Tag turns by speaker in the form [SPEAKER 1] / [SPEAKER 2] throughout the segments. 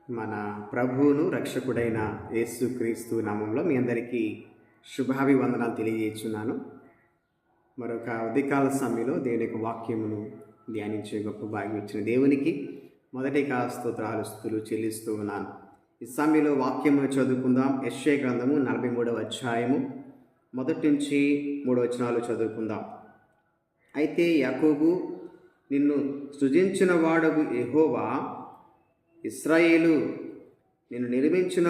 [SPEAKER 1] మన ప్రభువును రక్షకుడైన యేసుక్రీస్తు నామంలో మీ అందరికీ శుభాభివందనాలు తెలియజేస్తున్నాను. మరొక ఉదయకాల సమయంలో దేవుని యొక్క వాక్యమును ధ్యానించే గొప్ప భాగ్యం ఇచ్చిన దేవునికి మొదటిగా స్తోత్రాలు స్తుతులు చెల్లిస్తూ ఉన్నాను. ఈ సమయంలో వాక్యమును చదువుకుందాం. యెషయా గ్రంథము 43వ అధ్యాయము 1 నుంచి 3 వచనాలు చదువుకుందాం. అయితే యాకోబు, నిన్ను సృజించిన వాడగు యెహోవా, ఇశ్రాయేలు, నిన్ను నిర్మించిన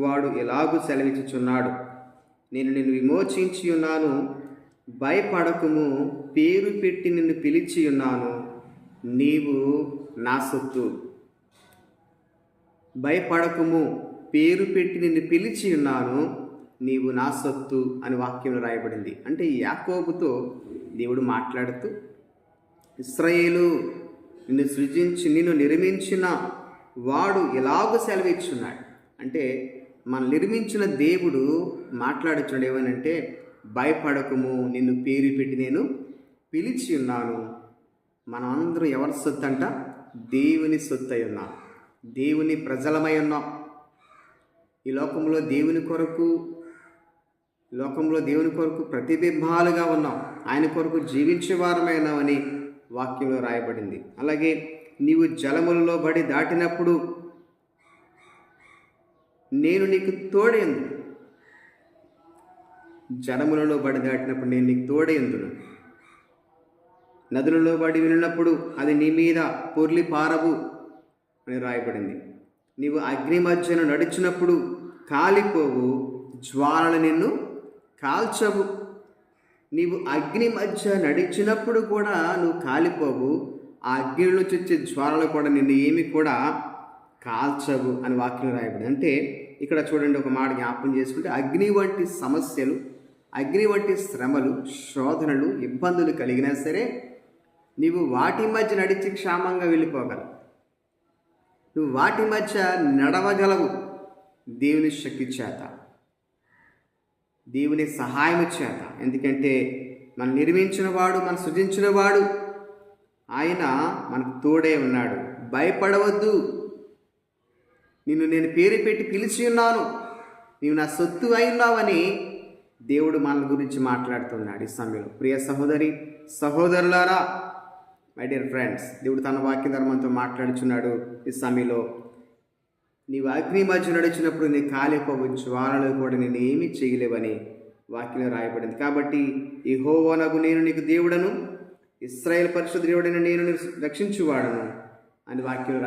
[SPEAKER 1] వాడు ఎలాగూ సెలవిచ్చుచున్నాడు, నేను నిన్ను విమోచించి ఉన్నాను, భయపడకుము, పేరు పెట్టి నిన్ను పిలిచి ఉన్నాను, నీవు నా సొత్తు. భయపడకుము, పేరు పెట్టి నిన్ను పిలిచి ఉన్నాను, నీవు నా సొత్తు అని వాక్యంలో రాయబడింది. అంటే యాకోబుతో దేవుడు మాట్లాడుతూ, ఇశ్రాయేలు, నిన్ను సృజించి నిన్ను నిర్మించిన వాడు ఎలాగో సెలవిచ్చున్నాడు. అంటే మనం నిర్మించిన దేవుడు మాట్లాడుచున్నాడు. ఏమనంటే, భయపడకము, నిన్ను పేరు పెట్టి నేను పిలిచి ఉన్నాను. మనం అందరం ఎవరి సొత్తు అంట? దేవుని సొత్తు అయి ఉన్నాం. దేవుని ప్రజలమై ఉన్నాం. ఈ లోకంలో దేవుని కొరకు ప్రతిబింబాలుగా ఉన్నాం. ఆయన కొరకు జీవించే వారమైనామని వాక్యంలో రాయబడింది. అలాగే నీవు జలములలో బడి దాటినప్పుడు నేను నీకు తోడేందును. జలములలో బడి దాటినప్పుడు నేను నీకు తోడేందును. నదులలో బడి వెళ్ళినప్పుడు అది నీ మీద పొర్లి పారవు అని రాయబడింది. నీవు అగ్ని మధ్యను నడిచినప్పుడు కాలిపోవు, జ్వాలలు నిన్ను కాల్చవు. నీవు అగ్ని మధ్య నడిచినప్పుడు కూడా నువ్వు కాలిపోవు, ఆ అగ్నిలో వచ్చే జ్వాలలు కూడా నిన్ను ఏమి కూడా కాల్చవు అని వాక్యం రాయబడింది. అంటే ఇక్కడ చూడండి, ఒక మాట జ్ఞాపకం చేసుకుంటే, అగ్ని వంటి సమస్యలు, అగ్ని వంటి శ్రమలు, శోధనలు, ఇబ్బందులు కలిగినా సరే నీవు వాటి మధ్య నడిచి క్షేమంగా వెళ్ళిపోగలవు. నువ్వు వాటి మధ్య నడవగలవు. దేవుని శక్తి చేత, దేవుని సహాయం చేత. ఎందుకంటే మనం నిర్మించిన వాడు, మనం సృజించిన వాడు ఆయన మనకు తోడే ఉన్నాడు. భయపడవద్దు, నిన్ను నేను పేరు పెట్టి పిలిచి ఉన్నాను, నీవు నా సొత్తు అయి ఉన్నావని దేవుడు మన గురించి మాట్లాడుతున్నాడు ఈ సమయంలో. ప్రియ సహోదరి సహోదరులారా, మై డియర్ ఫ్రెండ్స్, దేవుడు తన వాక్య ధర్మంతో మాట్లాడుచున్నాడు ఈ సమయంలో. నీవు అగ్ని మధ్య నడిచినప్పుడు నీ కాలిపోవు, జ్వాలలు కూడా నేను ఏమీ చేయలేవని వాక్యంలో రాయబడింది. కాబట్టి యెహోవానగు నేను నీకు దేవుడను, ఇశ్రాయేలు పరిశుద్ధ దేవుడైన నేను రక్షించువాడను అని వాక్యంలో